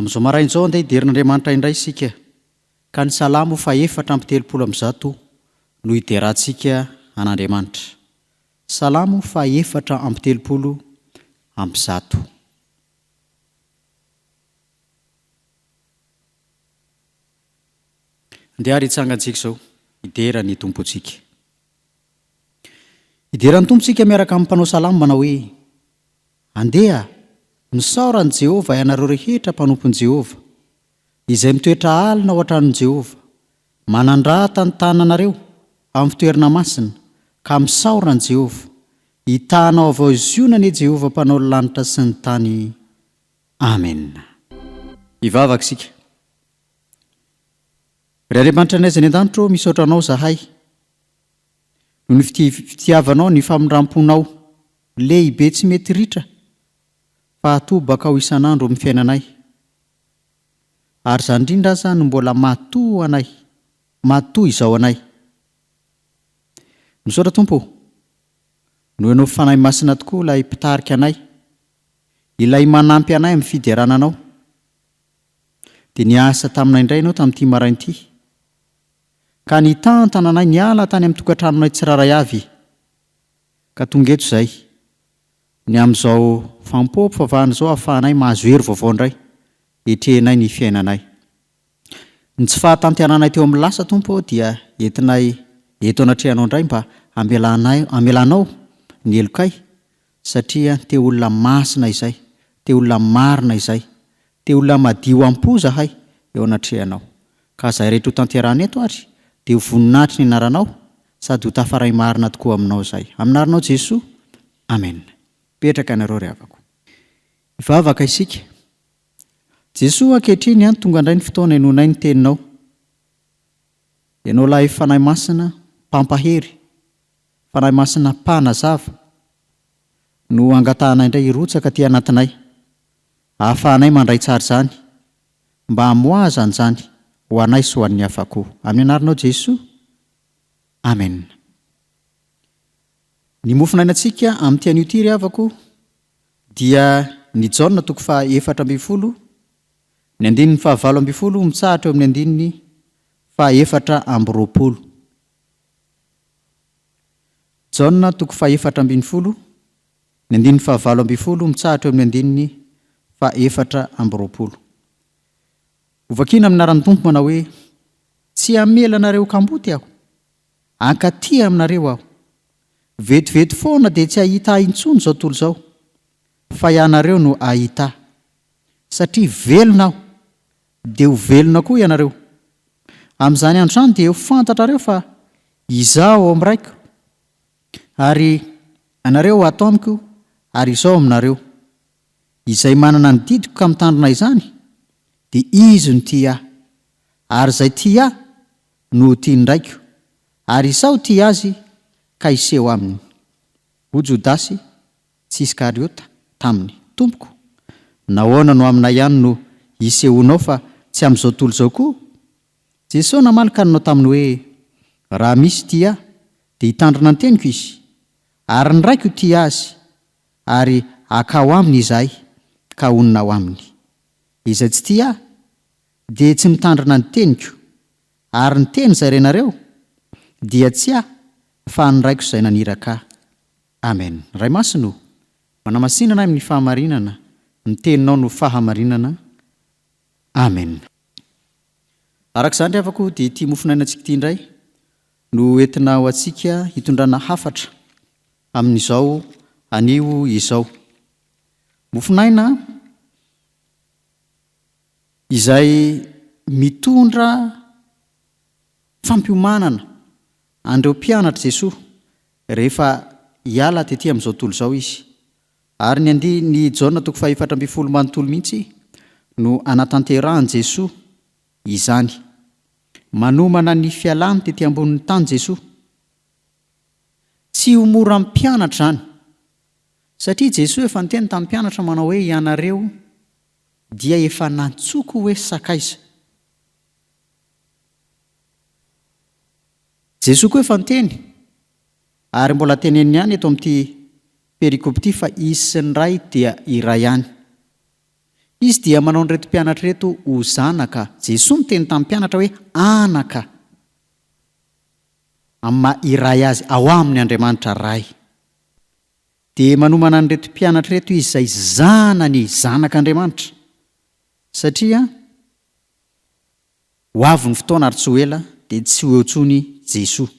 Amin'izao marain'izao andeha hiderin'Andriamanitra indray isika, ka ny salamo fa 4:100 no hiderantsika an'Andriamanitra. Salamo fa 4:100. Andeha ary hitsangantsika izao, hiderany tompontsika. Hideran'ny tompontsika miaraka amin'ny mpanao salamo manao hoe: andeha misaoran'i Jehova ianareo rehetra mpanompon'i Jehova, izay mitoetra alina ao an-tranon'i Jehova, manandrata ny tananareo amin'ny fitoerana masina, ka misaoran'i Jehova. Hitahanao avao izy io na ne Jehova mpanao ny lanitra sy ny tany. Amen. Hivavaka isika. Ry Andriamanitra ny aiza ny an-danitro, misaotra anao zahay no ny fitiavanao, ny famindramponao lehibe tsy mety ritra, fa atobaka ao isan'andro amin'ny fiainanay. Ary izany indrindra aza no mbola matoa anay, matoa izao anay. Misaotra Tompo, no ianao fanahy masina tokoa ilay mpitarika anay, ilay manampy anay amin'ny fiderana anao. Dia niasa taminay indray ianao tamin'ity marain'ity, ka nitantana anay niala tany amin'ny tokantranonay tsiraray avy, ka tonga eto izay ny amin'izao fampofavahana izao ahafahanay mahazo hery vaovao indray hitrehinay ny fiainanay. Ny tsy fahatanteranay teo amin'ny lasa Tompo dia entinay eto anatrehanao indray mba amelanao ny elokay, satria te olona masina izay, te olona marina izay, te olona madio am-po zahay eo anatrehanao. Ka izay rehetra ho tanterana eto ary dia ho voninahitry ny anaranao, sady ho tafaray marina tokoa aminao izay. Aminaranao Jesoa. Amen. Petraka ianareo ry havako. Vavaka isika. Jesoa ankehitriny any tonga indray ny fotoana enonay ny teninao. Ianao lahy fanahy masina mpampahery, fanahy masina mpanazava, no angatahanay indray hirotsaka aty anatinay, ahafahanay mandray tsara izany, mba hamoazana izany ho anay sy ho an'ny hafa koa. Amin'ny anaranao Jesoa. Amen. Ny mofonainantsika amin'ny tian'io ry havako dia ny Jaona 4:12, ny 12, mitsahatra eo amin'ny 4:20. Jaona 4:12, ny 12, mitsahatra eo amin'ny 4:20. Hovakina aminaran'ny Tompo manao hoe: tsy hamela anareo kamboty aho, ankaty aminareo aho. Vetivety foana dia tsy ahita intsony izao tontolo izao, fa ianareo no ahita. Satria velona aho, dia ho velona koa ianareo. Amin'izany andro izany dia ho fantatrareo fa izaho ao amin'iraiko, ary anareo ato amiko, ary izao aminareo. Izay manana ny didiko ka mitandrina izany, dia izy no tia ahy, ary izay tia ahy no tiany raiko, ary izaho tia azy ka iseho aminy. Ho Jodasy tsy Iskariota taminy: Tompoko, nahoana no aminay ihany no isehonao fa tsy amin'izao tontolo izao koa? Jesosy namalaka anao taminy hoe: raha misy tia ahy dia hitandrina ny teniko izy, ary ny raiko tia azy, ary akao aminy izahay ka onina ao aminy. Izay tsy tia ahy dia tsy mitandrina ny teniko, ary ny teny izay renareo dia tsy ahy fa ny raiko izay naniraka ahy. Amen. Ray masino, manamasinana amin'ny fahamarinana, ny teninao no fahamarinana. Amen. Arak'izany ry havako dia ity mofonainantsika ity indray no entina ho antsika hitondrana hafatra amin'izao anio izao. Mofonaina izay mitondra fampiomanana andreo mpianatra Jesoa rehefa hiala tetỳ amin'izao tontolo izao izy. Ary ny Jaona 4:12 manontolo mihitsy no anatanterahany Jesoa izany. Manomana ny fialany tetỳ ambonin'ny tany Jesoa. Tsy ho mora mpianatra izany, satria Jesoa efa niteny tamin'ny mpianatra manao hoe: ianareo dia efa nantsoko hoe sakaiza. Jesoa koa efa niteny, ary mbola teneniny ihany eto amin'ity perikopy ity, fa izy sy ny ray dia iray ihany. Izy dia manao nyreto mpianatra reto ho zanaka. Jesosy niteny tamin'ny mpianatra hoe anaka. Amin'ny maha iray azy ao amin'ny Andriamanitra ray. Dia manomana nyreto mpianatra reto izy izay zanany, zanak'Andriamanitra. Satria ho avy ny fotoana ary tsy ho ela dia tsy ho eo intsony Jesosy.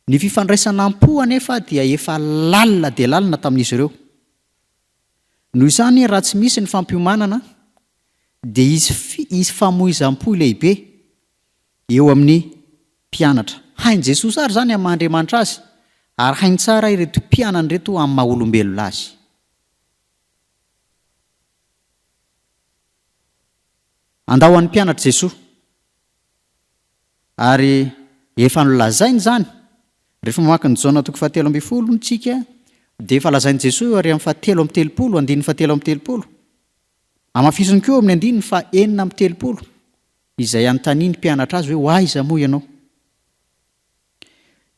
Ny fifandraisana am-po anefa dia efa lalina dia lalina tamin'izy ireo. Noho izany raha tsy misy ny fampiomanana dia izy famoizam-po lehibe eo amin'ny mpianatra. Hainy Jesosy ary zany amin'ny Mahandriamanitra azy, ary hainy tsara ireto mpianany reto amin'ny maha olombelona azy. Andao an'ny mpianatra Jesosy. Ary efa nolazainy zany. Rehefa mamaky ny Jaona 7:20 ntsika, dia efa lazainy Jesosy ary amin'ny 7:30, 7:30. Amafisiny koa amin'ny 9:30, izay anontaniany mpianatra azy hoe ho aiza moa ianao?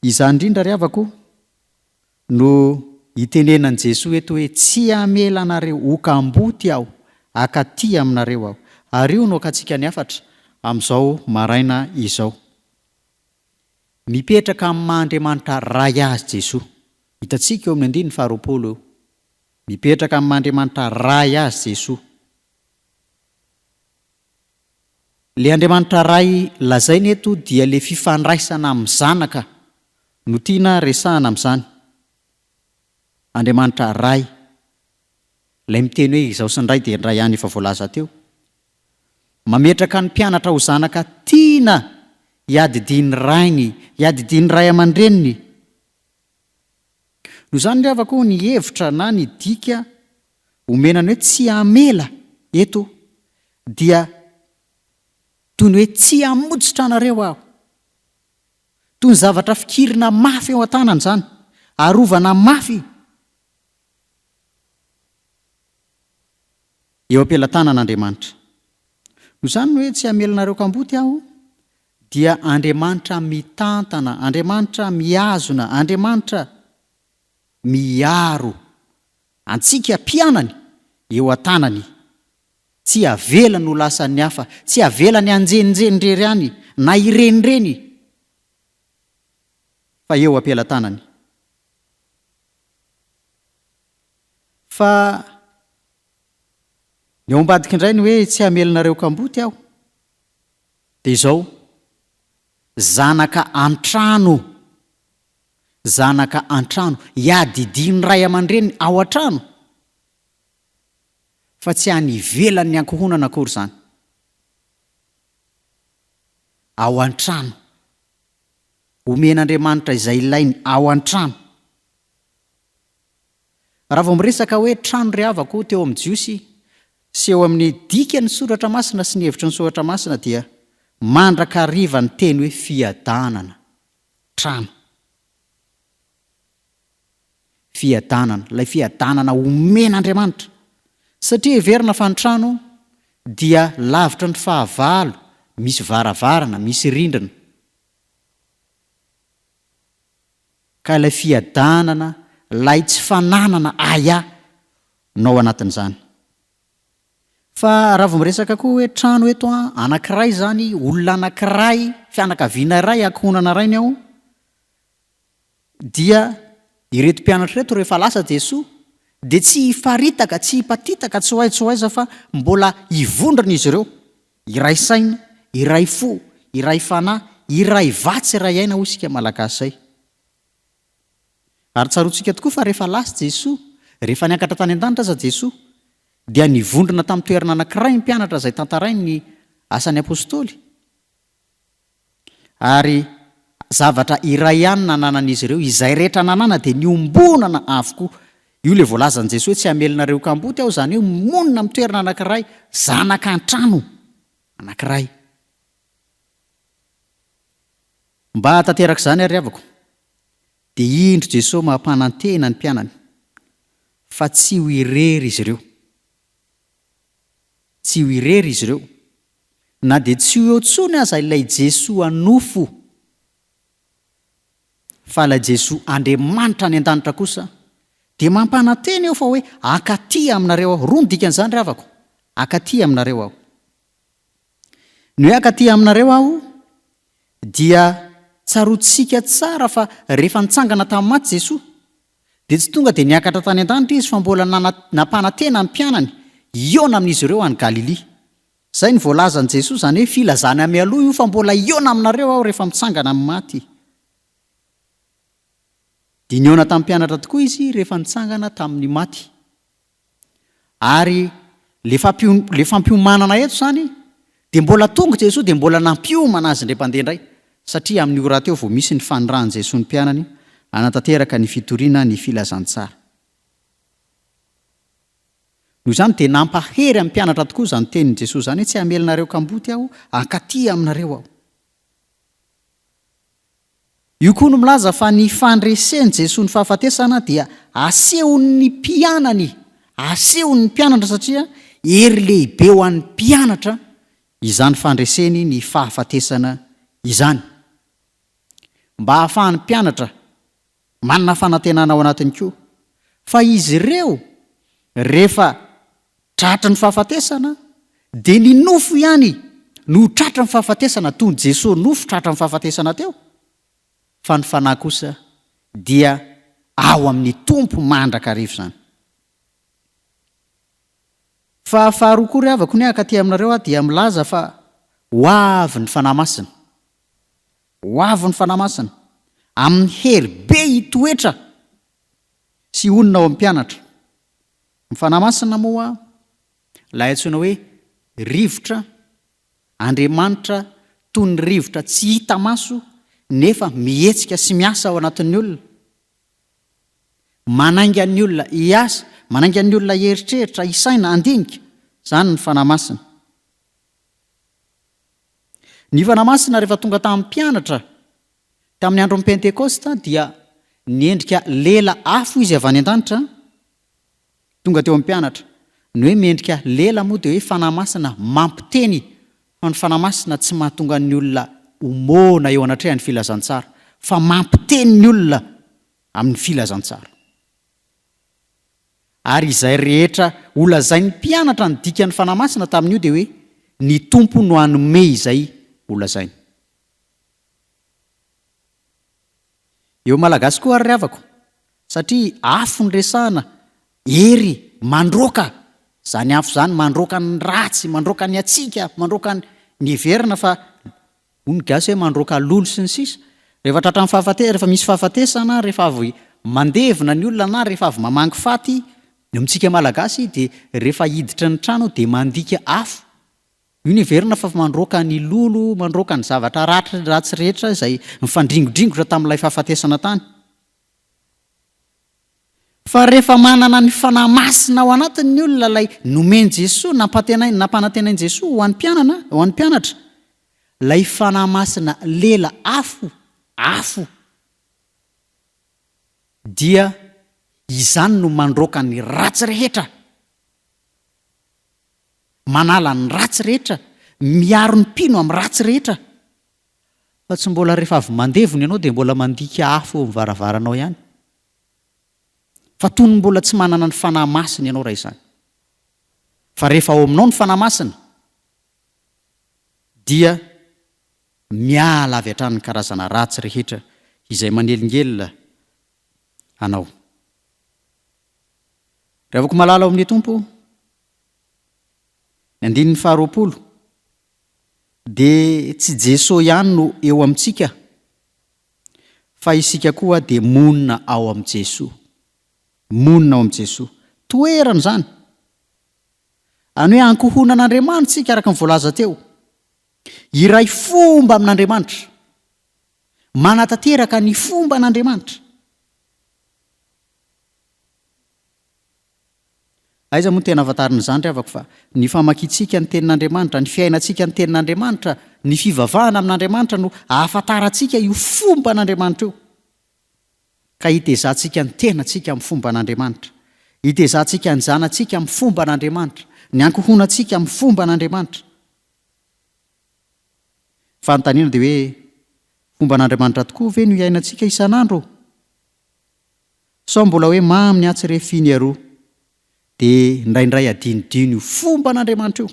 Izany indrindra ry havako no itenenan'i Jesosy eto hoe tsy hamela anareo hokamboty aho, akaty aminareo aho. Ary io no akatsika ny hafatra amin'izao maraina izao. Mipetraka amin'ny Mahandriamanitra ray azy Jesosy. Hitantsika eo amin'ny 9:20 eo. Mipetraka amin'ny Mahandriamanitra ray azy Jesosy. Le Andriamanitra ray lazainy eto dia le fifandraisana amin'ny zanaka no tiana resahana amin'izany. Andriamanitra ray. Ilay miteny hoe izaho sy ny ray dia ny ray ihany efa voalaza teo. Mametraka ny mpianatra ho zanaka tiana hiadidiany rainy, hiadidiany ray aman-dreniny. No izany ry havako ny hevitra na ny dika omenany hoe tsy hamela eto dia toy ny hoe tsy hamotsitra anareo aho. Toy ny zavatra fikirina mafy eo an-tanana izany, arovana mafy eo am-pelantanan'Andriamanitra. No izany hoe tsy hamelanareo kamboty aho dia Andriamanitra mitantana, Andriamanitra mihazona, Andriamanitra miaro antsika mpianany eo an-tanany. Tsy havela no lasan'ny hafa, tsy havela ny anjenjenrery any na irenireny, fa eo am-pelantanany. Fa ny ao ambadika indray ny hoe tsy hamelanareo kamboty aho dia izao, zanaka an-trano, zanaka an-trano, hiadidiny ray aman-dreny ao an-trano, fa tsy any ivelan'ny ankohonana akory izany. Ao an-trano, omen'Andriamanitra izay ilainy ao an-trano. Raha vao miresaka hoe trano ry havako teo amin'ny Jiosy sy eo amin'ny dikany Soratra Masina sy ny hevitry ny Soratra Masina dia mandraka hariva ny teny hoe fiadanana, trano. Fiadanana, ilay fiadanana omen'Andriamanitra. Satria heverina fa ny trano dia lavitra ny fahavalo, misy varavarana, misy rindrina. Ka ilay fiadanana, ilay tsy fananana aya no ao anatin'izany. Fa raha vao miresaka koa hoe trano eto anankiray zany, olona anankiray, fianakaviana iray, ankohonana ray ny ao, dia ireto mpianatra reto rehefa lasa Jesosy dia tsy hifaritaka, tsy hipatitaka, tsy ho aiza fa mbola hivondrona izy ireo. Iray saina, iray fo, iray fanahy, iray vatsy, iray aina ho isika malagasy zay. Ary tsaroantsika tokoa fa rehefa lasa Jesosy, rehefa niakatra tany an-danitra aza Jesosy, dia nivondrona tamin'ny toerana anankiray ny mpianatra izay tantarainy ny asan'ny apôstôly. Ary zavatra iray ihany nananan'izy ireo, izay rehetra nanana dia niombonana avokoa. Io le voalazan'i Jesosy hoe tsy hamelanareo kamboty aho, izany hoe monina amin'ny toerana anankiray, zanaka an-trano anankiray. Mba hatanteraka izany ary havako, dia indro Jesosy mampanantena ny mpianany, fa tsy ho irery izy ireo. Tsy ho irery izy ireo, na dia tsy ho eo intsony aza ilay Jesosy anofo, fa ilay Jesosy Andriamanitra any an-danitra kosa dia mampanantena eo fa hoe akaty aminareo aho. Roa ny dikan'izany ry havako, akaty aminareo aho. Ny hoe akaty aminareo aho dia tsarotsika tsara fa rehefa nitsangana tamin'ny maty Jesoa dia tsy tonga dia niakatra tany an-danitra izy fa mbola nampanantena ny mpianany iona amin'izy ireo any Galilia. Izay ny voalazan'i Jesoa, izany hoe filazana mialoha io fa mbola iona aminareo aho rehefa mitsangana amin'ny maty. Dia niona tamin'ny mpianatra tokoa izy rehefa nitsangana tamin'ny maty. Ary le fampiomanana eto izany dia mbola tonga Jesoa dia mbola nampiomana azy indray mpandeha indray, satria amin'ny ora teo vao misy ny fanirahan'i Jesoa ny mpianany hanatanteraka ny fitoriana ny filazantsara. Noho izany dia nampahery amin'ny mpianatra tokoa izany tenin'i Jesoa izany hoe tsy hamelinareo kamboty aho, akaty aminareo aho. Io koa no milaza fa ny fandresen'i Jesoa ny fahafatesana dia asehon'ny mpianany, asehon'ny mpianatra satria hery lehibe ho an'ny mpianatra izany fandreseny ny fahafatesana izany. Mba hahafahan'ny mpianatra manana fanantenana ao anatiny koa. Fa izy ireo rehefa tratra ny fahafatesana dia ny nofo ihany no tratra ny fahafatesana toy ny Jesoa nofo tratra ny fahafatesana teo. Fa ny fanahy kosa dia ao amin'ny tompo mandrakarivo izany. Fa faharoa koa ry havako ny akaty aminareo dia milaza fa ho avy ny fanahy masina. Ho avy ny fanahy masina amin'ny hery be hitoetra sy onona ao amin'ny mpianatra. Ny fanahy masina moa ilay antsoina hoe rivotra Andriamanitra toy ny rivotra tsy hita maso nefa mihetsika sy miasa ao anatin'ny olona. Manainga ny olona hiasa, manainga ny olona heritreritra, hisaina, handinika. Izany ny fanahy masina. Ny fanahy masina rehefa tonga tamin'ny mpianatra tamin'ny andron'ny Pentekosta dia niendrika lela afo izy avy any an-danitra tonga teo amin'ny mpianatra. Ny hoe miendrika lela moa dia hoe fanahy masina mampiteny, fa ny fanahy masina tsy mahatonga ny olona homona eo anatrehan'ny filazantsara, fa mampiteny ny olona amin'ny filazantsara. Ary izay rehetra olazain'ny mpianatra ny dikan'ny fanahy masina tamin'io dia hoe ny tompo no hanome izay olazainy. Eo malagasy koa ary havako, satria afo ny resahana, hery mandroaka, izany afo izany mandroaka ny ratsy, mandroaka ny atsika, mandroaka ny heverina, fa hono gasy hoe mandroaka lolo sy ny sisa. Rehefa tratra amin'ny fahafatesana, rehefa misy fahafatesana, rehefa avy mandevina ny olona na rehefa avy mamangy faty, ny amintsika malagasy dia rehefa hiditra ny trano dia mandika afo. Io ny heverina fa mandroaka ny lolo, mandroaka ny zavatra ratsy rehetra izay mifandringodringotra tamin'ilay fahafatesana tany. Fa rehefa manana ny fanahy masina ao anatiny ny olona ilay nomeny Jesoa, nampanantenainy Jesoa ho an'ny mpianatra, ilay fanahy masina lela afo dia izany no mandroaka ny ratsy rehetra, manala ny ratsy rehetra, miaro ny mpino amin'ny ratsy rehetra. Fa tsy mbola rehefa avy mandevona ianao dia mbola mandika afo eo amin'ny varavaranao ihany. Fa toy ny mbola tsy manana ny fanahy masina ianao raha izany. Fa rehefa ao aminao ny fanahy masina dia miala avy hatrany ny karazana ratsy rehetra izay manelingelina anao. Raha avako malala ao amin'ny tompo, ny andininy faharoapolo, dia tsy Jesoa ihany no eo amintsika, fa isika koa dia monina ao amin'ny Jesoa. Monina ao amin'ny Jesoa. Toerana izany. Any hoe ankohonan'Andriamanitra tsika araka ny voalaza teo. Iray fomba amin'Andriamanitra. Manatanteraka ny fomba an'Andriamanitra. Aiza moa tena afantarina izany ry havako fa ny famakiantsika ny tenin'Andriamanitra, ny fiainantsika ny tenin'Andriamanitra, ny fivavahana amin'Andriamanitra no ahafantarantsika io fomba an'Andriamanitra io. Ka hitezantsika ny tenantsika amin'ny fomba an'Andriamanitra. Hitezantsika ny zanantsika amin'ny fomba an'Andriamanitra, ny ankohonantsika amin'ny fomba an'Andriamanitra. Fanontaniana dia hoe fomba an'Andriamanitra tokoa ve no iainantsika isan'andro? sao mbola hoe mamy ny atsirefiny aroa dia indraindray adinodino io fomba n'Andriamanitra io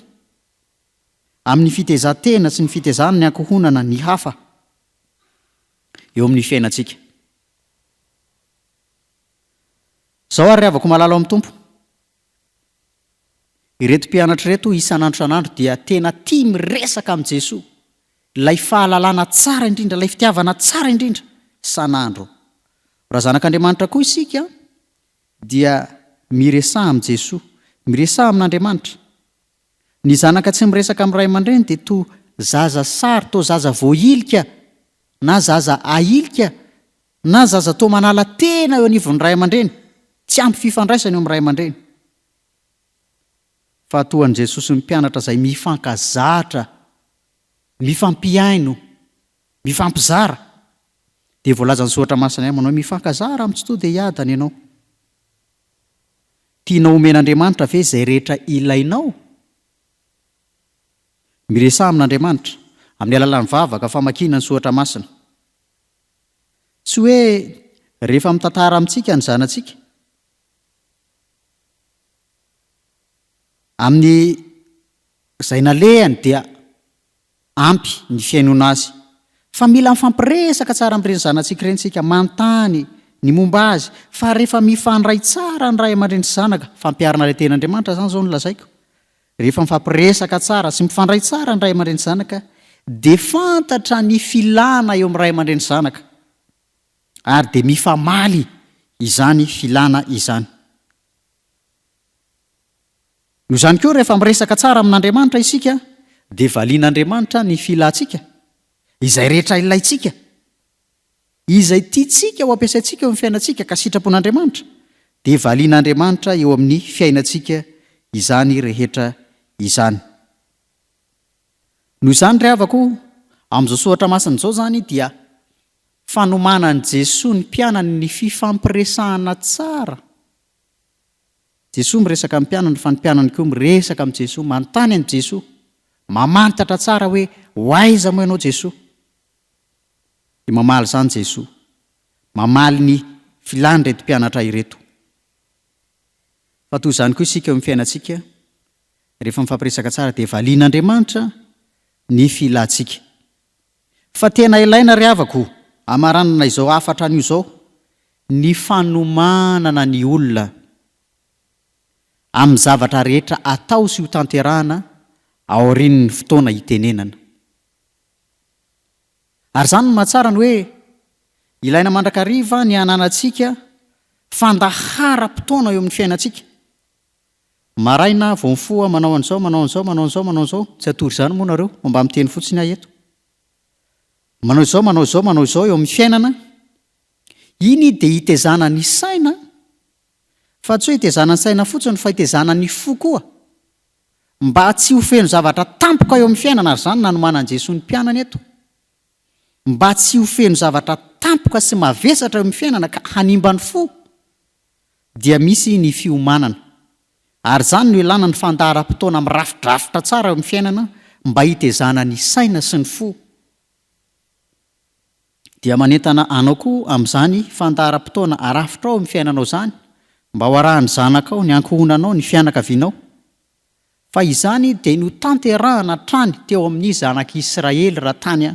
amin'ny fitezan-tena sy ny fitezana ny ankohonana ny hafa eo amin'ny fiainantsika. Izao ary avako malala amin'ny tompo. Ireto mpianatra reto isan'andro san'andro dia tena tia miresaka amin'i Jesosy, ilay fahalalana tsara indrindra, ilay fitiavana tsara indrindra san'andro. Raha zanak'Andriamanitra koa isika dia miresaha amin'i Jesosy, miresaha amin'Andriamanitra. Ny zanaka tsy miresaka amin'ny ray aman-dreny dia toa zaza sary, toa zaza voailika, na zaza ailika, na zaza toa manala tena eo anivon'ny ray aman-dreny, tsy ampy fifandraisana eo amin'ny ray aman-dreny. Fa toan'i Jesosy ny mpianatra izay mifankazatra, mifampiaino, mifampizara. Dia voalaza ny Soratra Masina manao mifankazara amin'ny tsy tonga dia hiadana ianao. Tianao omen'Andriamanitra ve izay rehetra ilainao? Miresaha amin'Andriamanitra amin'ny alalan'ny vavaka famakiana ny Soratra Masina. Tsy hoe rehefa mitantara amintsika ny zanantsika, amin'ny izay nalehany dia ampy ny fiainona azy, fa mila mifampiresaka tsara amin'ireny zanantsika ireny tsika, manontany ny momba azy. Fa rehefa mifandray tsara ny ray aman-dreny sy zanaka, fampiarana ilay ten'Andriamanitra izany izao no lazaiko. Rehefa mifampiresaka tsara sy mifandray tsara ny ray aman-dreny sy zanaka, dia fantatra ny filana eo amin'ny ray aman-dreny sy zanaka, ary dia mifamaly izany filana izany. Noho izany koa rehefa miresaka tsara amin'Andriamanitra isika, dia valian'Andriamanitra ny filantsika, izay rehetra ilaitsika, izay tiantsika ho ampiasaintsika eo amin'ny fiainantsika ka sitrapon'Andriamanitra, dia valian'Andriamanitra eo amin'ny fiainantsika izany rehetra izany. Noho izany ry havako, amin'izao Soratra Masina izao izany dia fanomanan'i Jesosy ny mpianany ny fifampiresahana tsara. Jesosy miresaka amin'ny mpianany, fa ny mpianany koa miresaka amin'ny Jesosy, manontany an'i Jesosy, mamantatra tsara hoe hoaiza moa ianao Jesosy. Dia mamaly izany Jesosy, mamaly ny filany ireto mpianatra ireto. Fa toy izany koa isika eo amin'ny fiainantsika, rehefa mifampiresaka tsara dia valian'Andriamanitra ny filantsika. Fa tena ilaina ry havako amaranana izao hafatra an'io izao ny fanomanana ny olona amin'ny zavatra rehetra atao sy ho tanterahana ao aorian'ny fotoana hitenenana. Ary izany no mahatsara ny hoe ilaina mandrakariva ny hananantsika fandaharam-potoana eo amin'ny fiainantsika. Maraina vao mifoha manao an'izao, manao an'izao, manao an'izao, manao an'izao, tsy atory izany moa nareo, mba miteny fotsiny ahy eto. Manao izao, manao izao, manao izao eo amin'ny fiainana. Iny dia hitezana ny saina, fa tsy hoe hitezana ny saina fotsiny, fa hitezana ny fo koa, mba tsy ho feno zavatra tampoka eo amin'ny fiainana. Ary izany nanomanan'i Jesosy ny mpianany eto, mba tsy ho feno zavatra tampoka sy mavesatra eo amin'ny fiainana ka hanimba ny fo, dia misy ny fiomanana. Ary izany no ilana ny fandaharam-potoana mirafidrafitra tsara eo amin'ny fiainana, mba hitezana ny saina sy ny fo. Dia manentana anao koa amin'izany fandaharam-potoana arafitra ao amin'ny fiainanao izany, mba ho arahany zanakao, ny ankohonanao, ny fianakavianao. Fa izany dia no tanterahana trany teo amin'ny zanak'Israely, raha tany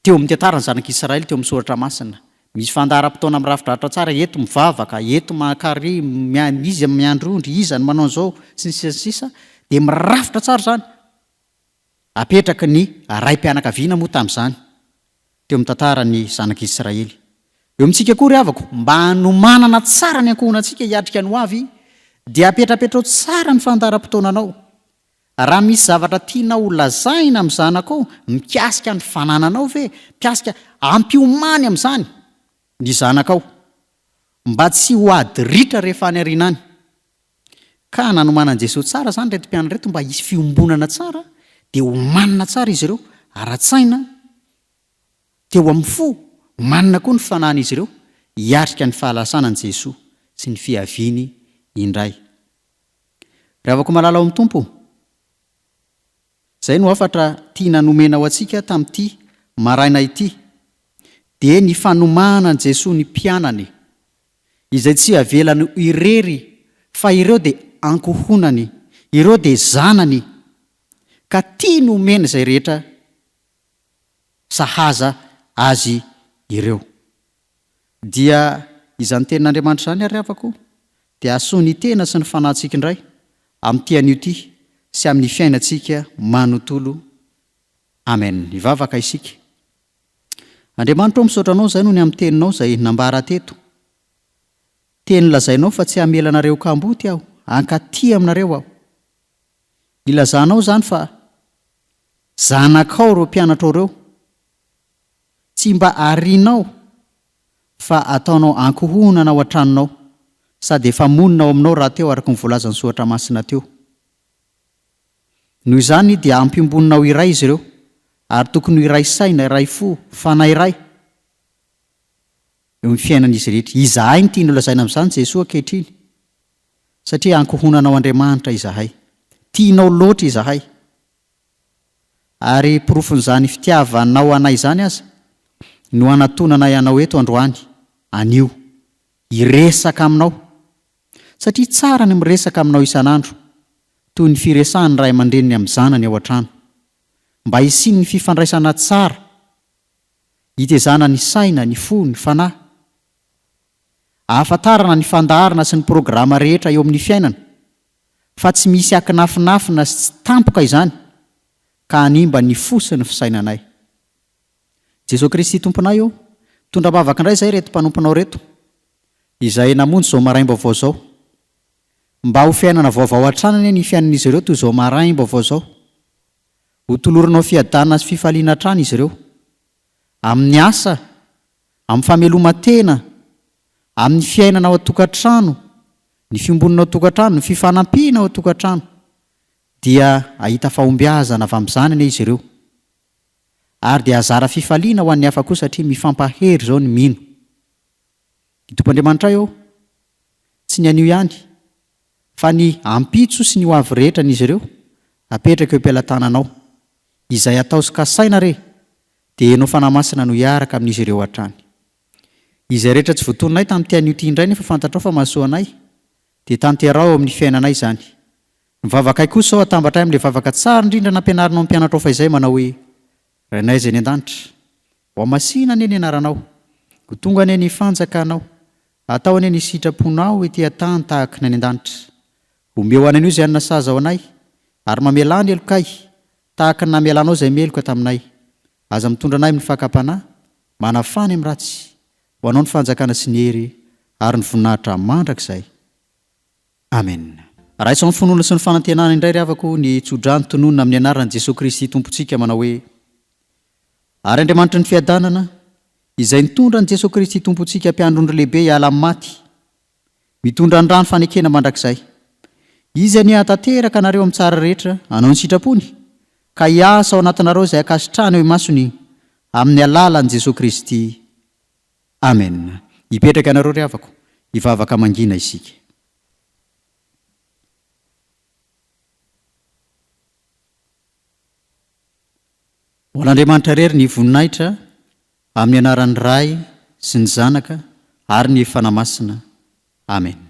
teo amin'ny tantarany zanak'Israely teo amin'ny Soratra Masina. Misy fandaharam-potoana mirafidrafitra tsara, eto mivavaka, eto mankary, izy miandrondry, iza ny manao an'izao sy ny sisa sy sisa, dia mirafitra tsara izany. Apetraka ny raim-pianakaviana moa tamin'izany teo amin'ny tantarany zanak'Israely. Eo amintsika koa ry havako, mba hanomanana tsara ny ankohonantsika hiatrika ny ho avy, dia apetrapetrao tsara ny fandaharam-potoananao. Raha misy zavatra tiana ho lazaina amin'ny zanakao, mikasika ny fanananao ve, mikasika ampiomany amin'izany ny zanakao, mba tsy ho ady ritra rehefa any aoriana any. Ka nanomanan'i Jesosy tsara izany reto mpianatra reto, mba hisy fiombonana tsara, dia homanina tsara izy ireo, ara-tsaina, teo amin'ny fo, manina koa ny fanan'izy ireo, hiatrika ny fahalasanan'i Jesosy sy ny fiaviany indray. Ravako malala ao amin'ny tompo, izay no hafatra tiana nomena ho antsika tamin'ity maraina ity, dia ny fanomanan'i Jesosy ny mpianany. izay tsy avelany irery fa ireo dia ankohonany, ireo dia zanany, ka tia ny omena izay rehetra sahaza azy ireo. Dia izany tenin'Andriamanitra izany ary avako dia asoa ny tena sy ny fanahintsika indray amin'ity anio ity sy amin'ny fiainantsika manontolo. Amen. Vavaka isika. Andriamanitra misaotra anao izay noho ny amin'ny teninao izay nambara teto. Teny lazainao fa tsy hamelanareo kamboty aho, hankaty aminareo aho. Ilazanao izany fa zanakao ireo mpianatra ireo, tsy mba arianao fa ataonao ankohonana ao an-tranonao, sady efa monina ao aminao raha teo araka ny voalazan'ny Soratra Masina teo. Noho izany dia ampimbonina ao iray izy ireo, ary tokony iray saina, iray fo, fanairay eo amin'ny fiainan'izy rehetra. Izahay ny tiany lazaina amin'izany Jesosy ankehitriny, satria ankohonanao Andriamanitra izahay, tianao loatra izahay. Ary porofon'izany fitiavanao anay izany aza no anatonanay anao eto androany, anio hiresaka aminao, satria tsara ny miresaka aminao isan'andro, toy ny firesahan'ny ray aman-dreniny amin'ny zanany ao an-trano, mba hisiny ny fifandraisana tsara, hitezana ny saina, ny fo, ny fanahy, ahafantarana ny fandaharana sy ny programa rehetra eo amin'ny fiainana, fa tsy misy akinafinafina sy tsy tampoka izany, ka hanimba ny fo sy ny fisainanay. Jesosy Kristy tomponay eo, tondra bavaka indray izay reto mpanomponao reto, izay namonjy izao maraim-baovao izao, mba ho fiainana vaovao an-tranany ny fiainan'izy ireo toy izao maraim-baovao izao. Ho tolorinao fiadanana sy fifaliana hatrany izy ireo, amin'ny asa, amin'ny fameloma-tena, amin'ny fiainana ao an-tokantrano, ny fimbonina ao an-tokantrano, ny fifanampiana ao an-tokantrano, dia ahita fahombiazana avy amin'izany anie izy ireo. Ary dia azara fifaliana ho an'ny hafa koa satria mifampahery izao ny mino. Ny Tompoandriamanitra eo, tsy ny anio ihany, fa ny ampitso sy ny ho avy rehetra n'izy ireo apetraka eo am-pelantananao, izay atao sy kasaina re, dia enao fanamasina no hiaraka amin'izy ireo hatrany. Izay rehetra tsy voatononay tamin'ity anio ity indray nefa fantatrao fa mahasoa anay, dia tanterao amin'ny fiainanay izany. Ny vavakay kosa sao atambatra amin'ilay vavaka tsara indrindra nampianarinao ny mpianatra fa izay manao hoe: Renay izay ny an-danitra, ao masina anie ny anaranao, ho tonga anie ny fanjakanao, atao anie ny sitraponao etỳ an-tany tahaka ny any an-danitra. Omeo ananio izay anona saza ao anay, ary mamela ny elokay tahaka ny namelanao izay meloka taminay. Aza mitondra anay amin'ny fakapanahy, manafany amin'ny ratsy, ho anao ny fanjakana sy ny hery ary ny voninahitra mandrakizay. Amen. Raha iso amin'ny finoana sy ny fanantenana indray ry havako ny Tsodrano tononona amin'ny anaran'i Jesosy Kristy tompontsika manao hoe: ary Andriamanitra ny fiadanana izay nitondra ny Jesosy Kristy tompontsika mpiandrondro lehibe hiala amin'ny maty, mitondra ny rano fanekena mandrakizay, izy any hatanteraka anareo amin'ny tsara rehetra, anao ny sitrapony, ka hiasa ao anatinareo izay akasitrahana eo imasony amin'ny alalan'i Jesosy Kristy. Amen. Hipetraka ianareo ry havako, hivavaka mangina isika. Ho an'Andriamanitra rery ny voninahitra amin'ny anaran'ny Ray sy ny Zanaka ary ny fanamasina. Amen.